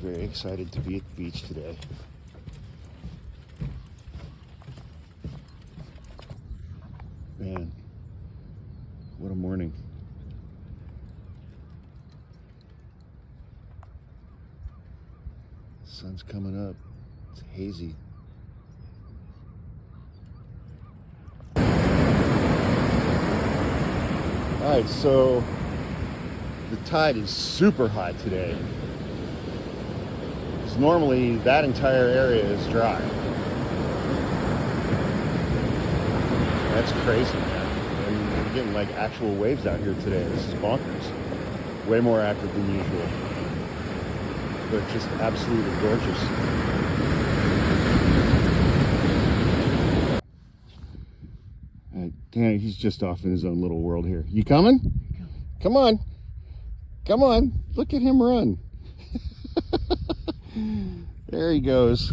very excited to be at the beach today. Man, what a morning. Sun's coming up. It's hazy. All right, so the tide is super high today. Because normally that entire area is dry. That's crazy, man. And we're getting like actual waves out here today. This is bonkers. Way more active than usual. But just absolutely gorgeous. Danny, he's just off in his own little world here. You coming? Come on. Come on. Look at him run. There he goes.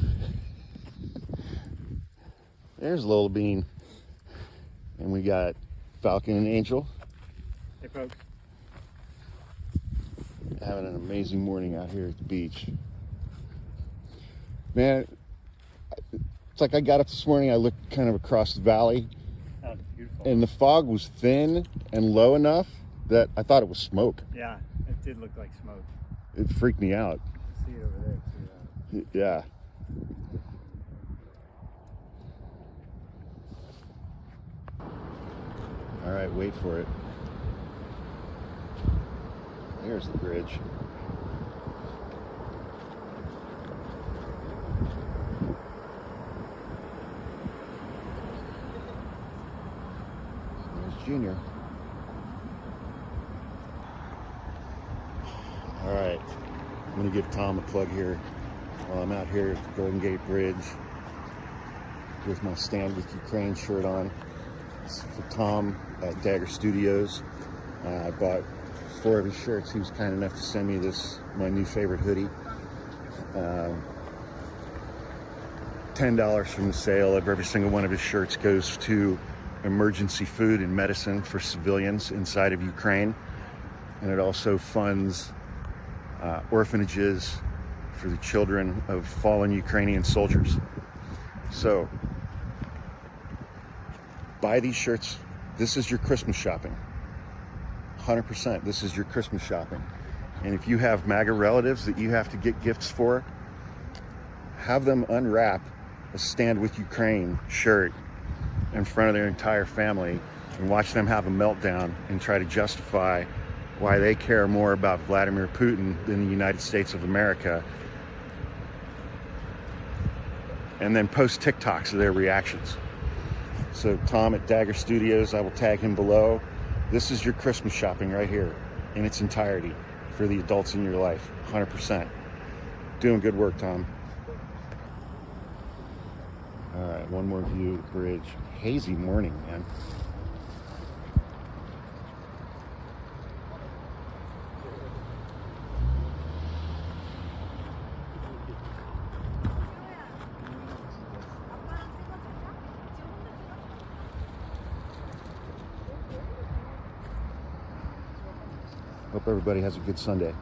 There's Lola Bean. And we got Falcon and Angel. Hey, folks. Having an amazing morning out here at the beach. Man, it's like I got up this morning, I looked kind of across the valley. Oh, beautiful. And the fog was thin and low enough that I thought it was smoke. Yeah, it did look like smoke. It freaked me out. See it over there, too. Yeah. All right, wait for it. There's the bridge. There's Junior. All right, I'm gonna give Tom a plug here while I'm out here at the Golden Gate Bridge with my Stand With Ukraine shirt on. It's for Tom at Dagger Studios. I bought 4 of his shirts. He was kind enough to send me this, my new favorite hoodie. $10 from the sale of every single one of his shirts goes to emergency food and medicine for civilians inside of Ukraine. And it also funds orphanages for the children of fallen Ukrainian soldiers. So, buy these shirts. This is your Christmas shopping. 100%, this is your Christmas shopping. And if you have MAGA relatives that you have to get gifts for, have them unwrap a Stand With Ukraine shirt in front of their entire family and watch them have a meltdown and try to justify why they care more about Vladimir Putin than the United States of America. And then post TikToks of their reactions. So Tom at Dagger Studios, I will tag him below. This is your Christmas shopping right here in its entirety for the adults in your life, 100%. Doing good work, Tom. All right, one more view of the bridge. Hazy morning, man. Hope everybody has a good Sunday.